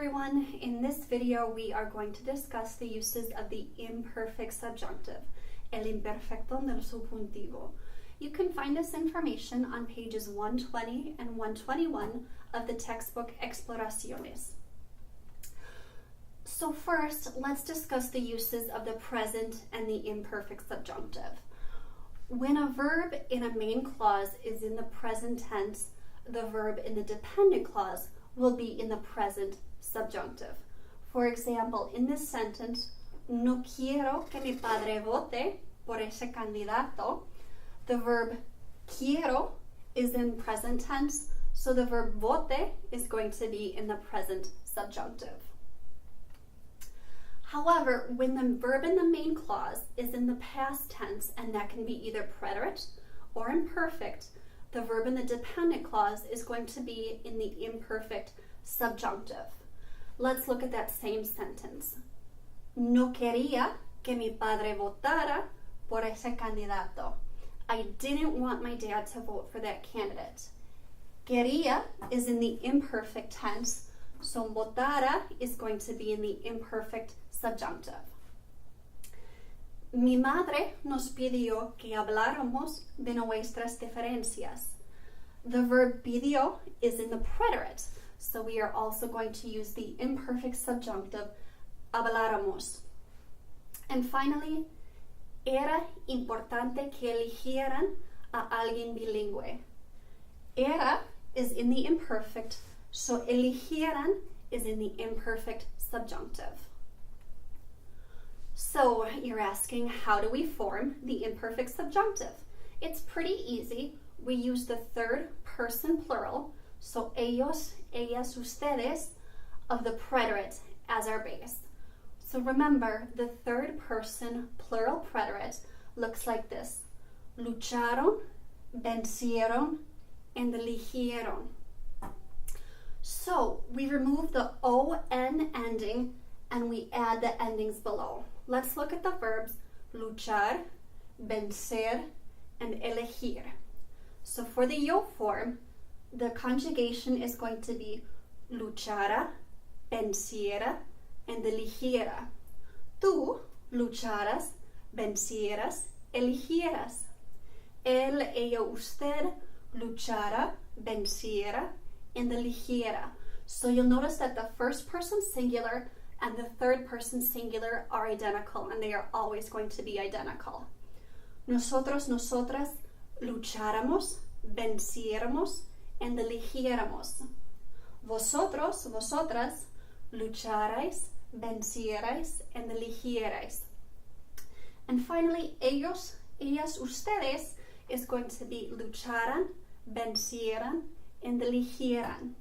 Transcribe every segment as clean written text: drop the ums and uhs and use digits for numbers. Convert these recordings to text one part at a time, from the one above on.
everyone. In this video, we are going to discuss the uses of the imperfect subjunctive, el imperfecto del subjuntivo. You can find this information on pages 120 and 121 of the textbook Exploraciones. So first, let's discuss the uses of the present and the imperfect subjunctive. When a verb in a main clause is in the present tense, the verb in the dependent clause will be in the present subjunctive. For example, in this sentence, no quiero que mi padre vote por ese candidato. The verb quiero is in present tense, so the verb vote is going to be in the present subjunctive. However, when the verb in the main clause is in the past tense, and that can be either preterite or imperfect, the verb in the dependent clause is going to be in the imperfect subjunctive. Let's look at that same sentence. No quería que mi padre votara por ese candidato. I didn't want my dad to vote for that candidate. Quería is in the imperfect tense, so votara is going to be in the imperfect subjunctive. Mi madre nos pidió que habláramos de nuestras diferencias. The verb pidió is in the preterite, so we are also going to use the imperfect subjunctive habláramos. And finally, era importante que eligieran a alguien bilingüe. Era is in the imperfect, so eligieran is in the imperfect subjunctive. So you're asking, how do we form the imperfect subjunctive? It's pretty easy. We use the third person plural, so ellos, ellas, ustedes, of the preterite as our base. So remember, the third person plural preterite looks like this. Lucharon, vencieron, and eligieron. So we remove the on ending and we add the endings below. Let's look at the verbs luchar, vencer, and elegir. So for the yo form, the conjugation is going to be luchara, venciera, and eligiera. Tú lucharas, vencieras, eligieras. Él, ella, usted luchara, venciera, and eligiera. So you'll notice that the first person singular and the third person singular are identical, and they are always going to be identical. Nosotros, nosotras lucháramos, venciéramos, and eligiéramos. Vosotros, vosotras lucharais, vencierais, and eligierais. And finally, ellos, ellas, ustedes is going to be lucharan, vencieran, and eligieran.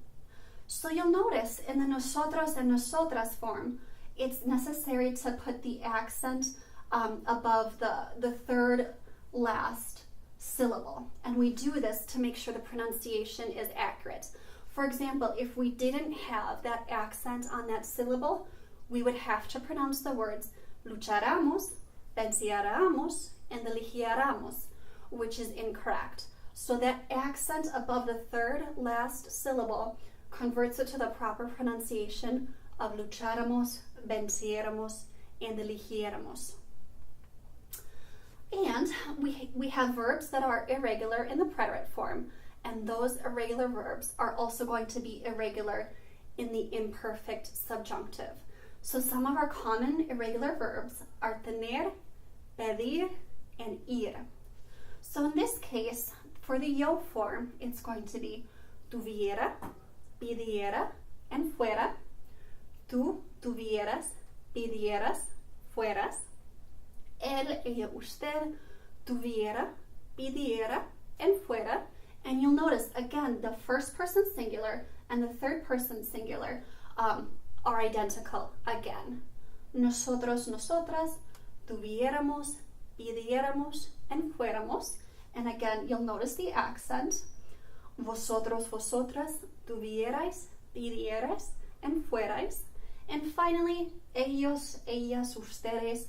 So you'll notice in the nosotros and nosotras form, it's necessary to put the accent above the third last syllable. And we do this to make sure the pronunciation is accurate. For example, if we didn't have that accent on that syllable, we would have to pronounce the words lucharamos, venciéramos, and eligiéramos, which is incorrect. So that accent above the third last syllable converts it to the proper pronunciation of lucháramos, venciéramos, and eligiéramos. And we have verbs that are irregular in the preterite form, and those irregular verbs are also going to be irregular in the imperfect subjunctive. So some of our common irregular verbs are tener, pedir, and ir. So in this case, for the yo form, it's going to be tuviera, pidiera, and fuera. Tú, tuvieras, pidieras, fueras. Él, ella, usted, tuviera, pidiera, and fuera. And you'll notice, again, the first person singular and the third person singular are identical again. Nosotros, nosotras, tuviéramos, pidiéramos, and fuéramos. And again, you'll notice the accent. Vosotros, vosotras, tuvierais, pidierais, and fuerais. And finally, ellos, ellas, ustedes,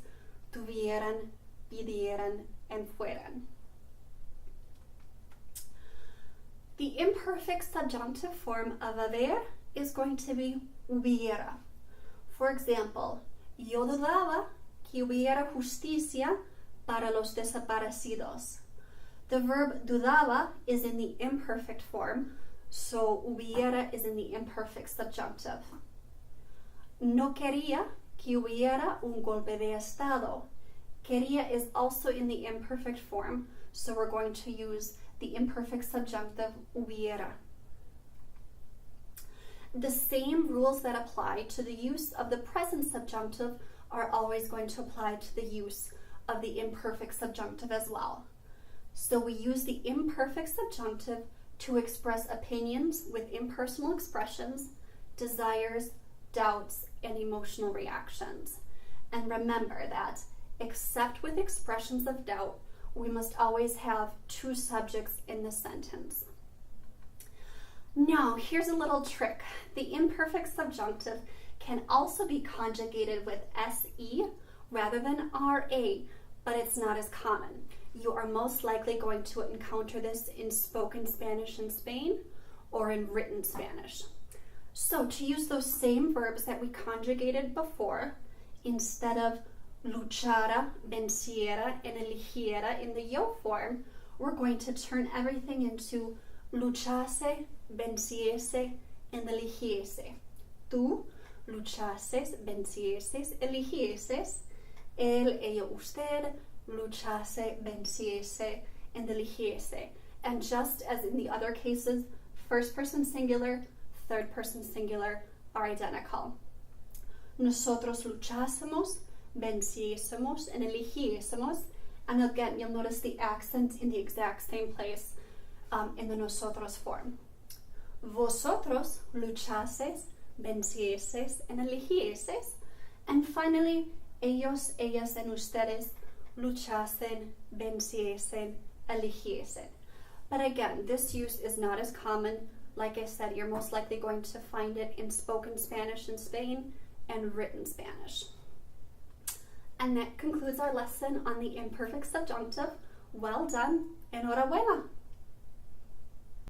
tuvieran, pidieran, and fueran. The imperfect subjunctive form of haber is going to be hubiera. For example, yo dudaba que hubiera justicia para los desaparecidos. The verb dudaba is in the imperfect form, so hubiera is in the imperfect subjunctive. No quería que hubiera un golpe de estado. Quería is also in the imperfect form, so we're going to use the imperfect subjunctive hubiera. The same rules that apply to the use of the present subjunctive are always going to apply to the use of the imperfect subjunctive as well. So we use the imperfect subjunctive to express opinions with impersonal expressions, desires, doubts, and emotional reactions. And remember that, except with expressions of doubt, we must always have two subjects in the sentence. Now, here's a little trick. The imperfect subjunctive can also be conjugated with SE rather than RA, but it's not as common. You are most likely going to encounter this in spoken Spanish in Spain or in written Spanish. So to use those same verbs that we conjugated before, instead of luchara, venciera, and eligiera in the yo form, we're going to turn everything into luchase, venciese, and eligiese. Tú luchases, vencieses, eligieses. Él, ella, usted luchase, venciese, and eligiese. And just as in the other cases, first person singular, third person singular are identical. Nosotros luchásemos, venciésemos, and eligiésemos. And again, you'll notice the accent in the exact same place in the nosotros form. Vosotros luchases, vencieses, and eligieses. And finally, ellos, ellas, and ustedes luchasen, venciesen, eligiesen. But again, this use is not as common. Like I said, you're most likely going to find it in spoken Spanish in Spain and written Spanish. And that concludes our lesson on the imperfect subjunctive. Well done. Enhorabuena.